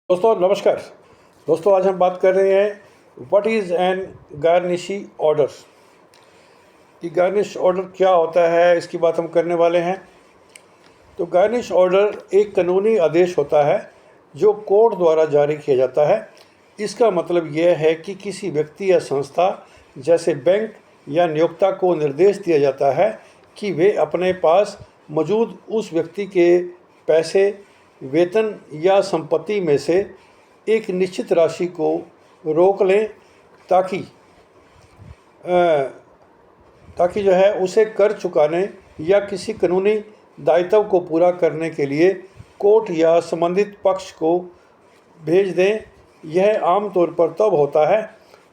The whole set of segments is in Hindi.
दोस्तों नमस्कार। दोस्तों आज हम बात कर रहे हैं what is an garnishee order. कि गार्निश ऑर्डर क्या होता है, इसकी बात हम करने वाले हैं। तो गार्निश ऑर्डर एक कानूनी आदेश होता है जो कोर्ट द्वारा जारी किया जाता है। इसका मतलब यह है कि किसी व्यक्ति या संस्था जैसे बैंक या नियोक्ता को निर्देश दिया जाता है कि वे अपने पास मौजूद उस व्यक्ति के पैसे, वेतन या संपत्ति में से एक निश्चित राशि को रोक लें ताकि जो है उसे कर चुकाने या किसी कानूनी दायित्व को पूरा करने के लिए कोर्ट या संबंधित पक्ष को भेज दें। यह आमतौर पर तब होता है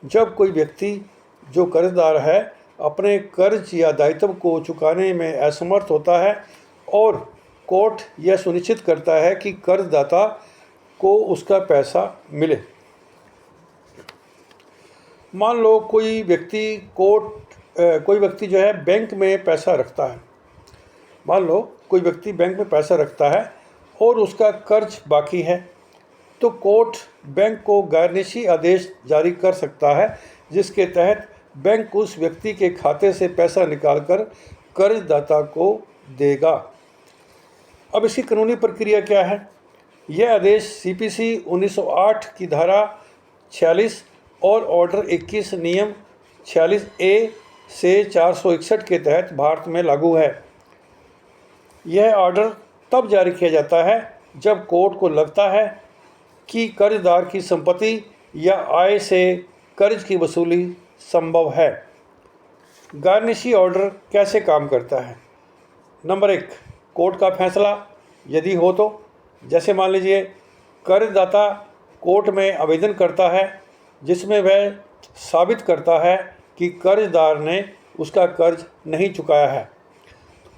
जब कोई व्यक्ति जो कर्जदार है अपने कर्ज या दायित्व को चुकाने में असमर्थ होता है और कोर्ट यह सुनिश्चित करता है कि कर्जदाता को उसका पैसा मिले। मान लो कोई व्यक्ति जो है बैंक में पैसा रखता है। मान लो कोई व्यक्ति बैंक में पैसा रखता है और उसका कर्ज बाकी है, तो कोर्ट बैंक को गार्निशी आदेश जारी कर सकता है जिसके तहत बैंक उस व्यक्ति के खाते से पैसा निकालकर कर्जदाता को देगा। अब इसकी कानूनी प्रक्रिया क्या है? यह आदेश सीपीसी 1908 की धारा 46 और ऑर्डर 21 नियम 46A से 461 के तहत भारत में लागू है। यह ऑर्डर तब जारी किया जाता है जब कोर्ट को लगता है कि कर्जदार की संपत्ति या आय से कर्ज की वसूली संभव है। गार्निशी ऑर्डर कैसे काम करता है? नंबर 1, कोर्ट का फैसला यदि हो तो, जैसे मान लीजिए कर्जदाता कोर्ट में आवेदन करता है जिसमें वह साबित करता है कि कर्जदार ने उसका कर्ज नहीं चुकाया है।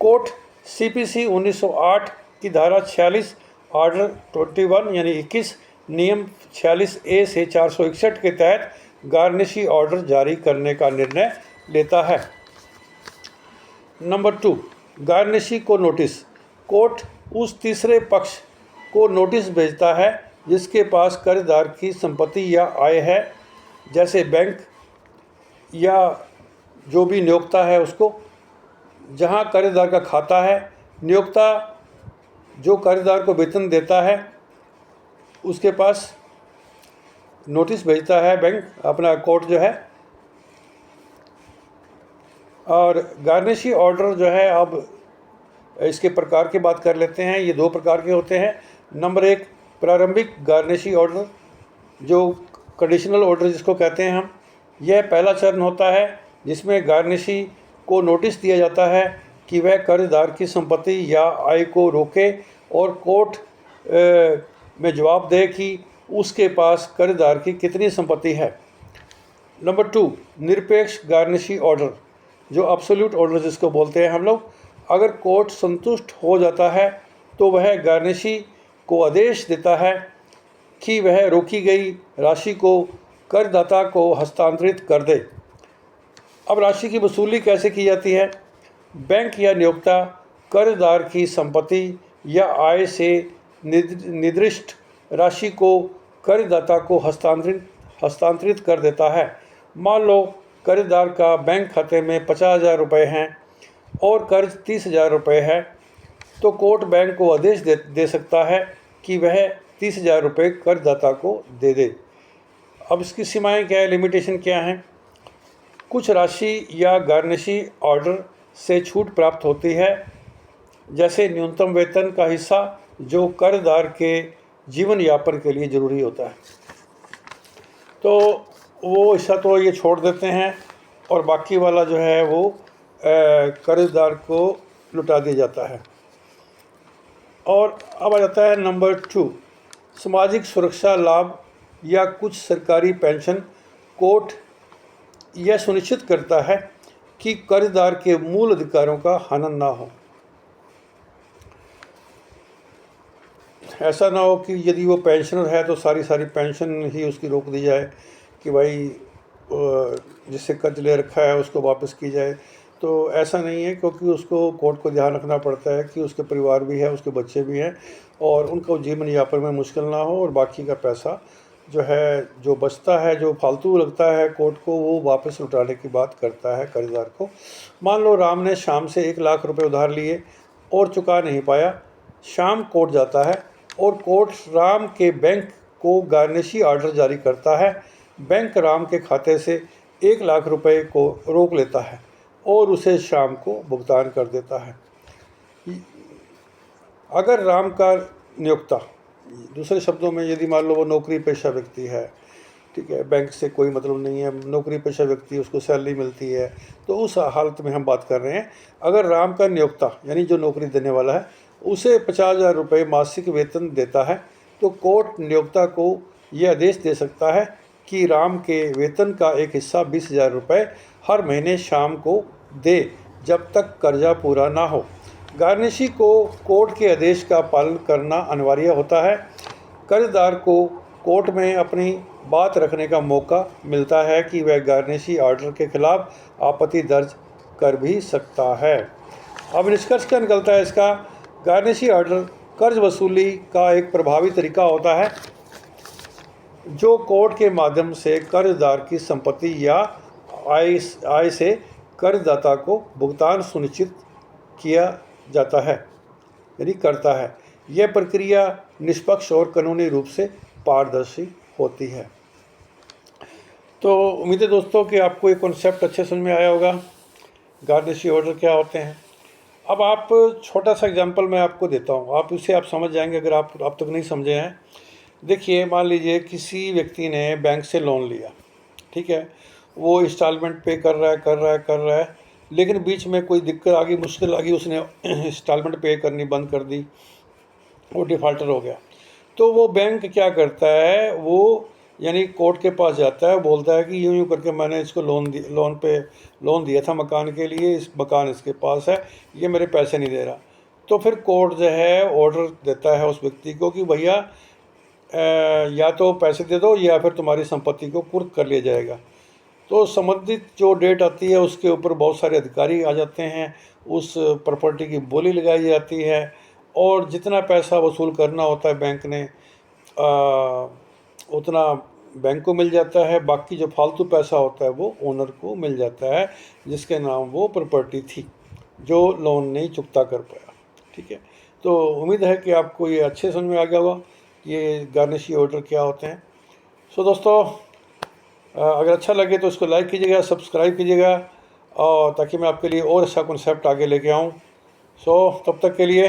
कोर्ट सीपीसी 1908 की धारा 46 ऑर्डर 21 यानी 21 नियम 46A से 461 के तहत गार्निशी ऑर्डर जारी करने का निर्णय लेता है। नंबर 2, गार्निशी को नोटिस। कोर्ट उस तीसरे पक्ष को नोटिस भेजता है जिसके पास कर्जदार की संपत्ति या आय है, जैसे बैंक या जो भी नियोक्ता है उसको, जहां कर्जदार का खाता है। नियोक्ता जो कर्जदार को वेतन देता है उसके पास नोटिस भेजता है बैंक अपना कोर्ट जो है। और गार्निशी ऑर्डर जो है, अब इसके प्रकार की बात कर लेते हैं। ये 2 प्रकार के होते हैं। नंबर 1, प्रारंभिक गार्निशी ऑर्डर, जो कंडीशनल ऑर्डर जिसको कहते हैं हम। यह पहला चरण होता है जिसमें गार्निशी को नोटिस दिया जाता है कि वह कर्जदार की संपत्ति या आय को रोके और कोर्ट में जवाब दे कि उसके पास कर्जदार की कितनी संपत्ति है। नंबर 2, निरपेक्ष गार्निशी ऑर्डर, जो एब्सोल्यूट ऑर्डर जिसको बोलते हैं हम लोग। अगर कोर्ट संतुष्ट हो जाता है तो वह गार्निशी को आदेश देता है कि वह रोकी गई राशि को कर्जदाता को हस्तांतरित कर दे। अब राशि की वसूली कैसे की जाती है? बैंक या नियोक्ता कर्जदार की संपत्ति या आय से निर्दिष्ट राशि को कर्जदाता को हस्तांतरित कर देता है। मान लो कर्जदार का बैंक खाते में 50,000 रुपये हैं और कर्ज 30,000 रुपये है, तो कोर्ट बैंक को आदेश दे सकता है कि वह 30,000 रुपये कर्जदाता को दे दे। अब इसकी सीमाएं क्या है, लिमिटेशन क्या हैं? कुछ राशि या गार्निशी ऑर्डर से छूट प्राप्त होती है, जैसे न्यूनतम वेतन का हिस्सा जो कर्जदार के जीवन यापन के लिए ज़रूरी होता है। तो वो हिस्सा तो ये छोड़ देते हैं और बाकी वाला जो है वो कर्जदार को लुटा दिया जाता है। और अब आ जाता है नंबर 2, सामाजिक सुरक्षा लाभ या कुछ सरकारी पेंशन। कोर्ट यह सुनिश्चित करता है कि कर्जदार के मूल अधिकारों का हनन ना हो। ऐसा ना हो कि यदि वो पेंशनर है तो सारी पेंशन ही उसकी रोक दी जाए कि भाई जिससे कर्ज ले रखा है उसको वापस की जाए। तो ऐसा नहीं है, क्योंकि उसको कोर्ट को ध्यान रखना पड़ता है कि उसके परिवार भी है, उसके बच्चे भी हैं, और उनको जीवन यापन में मुश्किल ना हो, और बाकी का पैसा जो है, जो बचता है, जो फालतू लगता है कोर्ट को, वो वापस लौटाने की बात करता है कर्जदार को। मान लो राम ने शाम से 1 लाख रुपए उधार लिए और चुका नहीं पाया। शाम कोर्ट जाता है और कोर्ट राम के बैंक को गार्निशी ऑर्डर जारी करता है। बैंक राम के खाते से 1 लाख रुपए को रोक लेता है और उसे शाम को भुगतान कर देता है। अगर राम का नियोक्ता, दूसरे शब्दों में यदि मान लो वो नौकरी पेशा व्यक्ति है, ठीक है, बैंक से कोई मतलब नहीं है, नौकरी पेशा व्यक्ति, उसको सैलरी मिलती है, तो उस हालत में हम बात कर रहे हैं। अगर राम का नियोक्ता यानी जो नौकरी देने वाला है उसे 50,000 रुपये मासिक वेतन देता है, तो कोर्ट नियोक्ता को यह आदेश दे सकता है कि राम के वेतन का एक हिस्सा 20,000 रुपये हर महीने शाम को दे, जब तक कर्जा पूरा ना हो। गार्निशी को कोर्ट के आदेश का पालन करना अनिवार्य होता है। कर्जदार को कोर्ट में अपनी बात रखने का मौका मिलता है कि वह गार्निशी ऑर्डर के खिलाफ आपत्ति दर्ज कर भी सकता है। अब निष्कर्ष क्या निकलता है इसका? गार्निशी ऑर्डर कर्ज वसूली का एक प्रभावी तरीका होता है, जो कोर्ट के माध्यम से कर्जदार की संपत्ति या आय से कर्जदाता को भुगतान सुनिश्चित किया जाता है, यानी करता है। यह प्रक्रिया निष्पक्ष और कानूनी रूप से पारदर्शी होती है। तो उम्मीद है दोस्तों कि आपको ये कॉन्सेप्ट अच्छे समझ में आया होगा, गार्निशी ऑर्डर क्या होते हैं। अब आप छोटा सा एग्जांपल मैं आपको देता हूँ, आप उसे आप समझ जाएंगे अगर आप अब तक नहीं समझे हैं। देखिए, मान लीजिए किसी व्यक्ति ने बैंक से लोन लिया, ठीक है, वो इंस्टॉलमेंट पे कर रहा है, लेकिन बीच में कोई दिक्कत आ गई, मुश्किल आ गई, उसने इंस्टॉलमेंट पे करनी बंद कर दी, वो डिफ़ॉल्टर हो गया। तो वो बैंक क्या करता है, वो यानी कोर्ट के पास जाता है, बोलता है कि यूँ करके मैंने इसको लोन दिया था मकान के लिए, इस मकान इसके पास है, ये मेरे पैसे नहीं दे रहा। तो फिर कोर्ट जो है ऑर्डर देता है उस व्यक्ति को कि भैया या तो पैसे दे दो या फिर तुम्हारी संपत्ति को कुर्क कर लिया जाएगा। तो संबंधित जो डेट आती है उसके ऊपर बहुत सारे अधिकारी आ जाते हैं, उस प्रॉपर्टी की बोली लगाई जाती है और जितना पैसा वसूल करना होता है बैंक ने उतना बैंक को मिल जाता है। बाकी जो फालतू पैसा होता है वो ओनर को मिल जाता है, जिसके नाम वो प्रॉपर्टी थी जो लोन नहीं चुकता कर पाया। ठीक है, तो उम्मीद है कि आपको ये अच्छे समझ में आ गया होगा ये गार्निशी ऑर्डर क्या होते हैं। सो दोस्तों, अगर अच्छा लगे तो इसको लाइक कीजिएगा, सब्सक्राइब कीजिएगा, और ताकि मैं आपके लिए और अच्छा कॉन्सेप्ट आगे लेके आऊँ। सो तब तक के लिए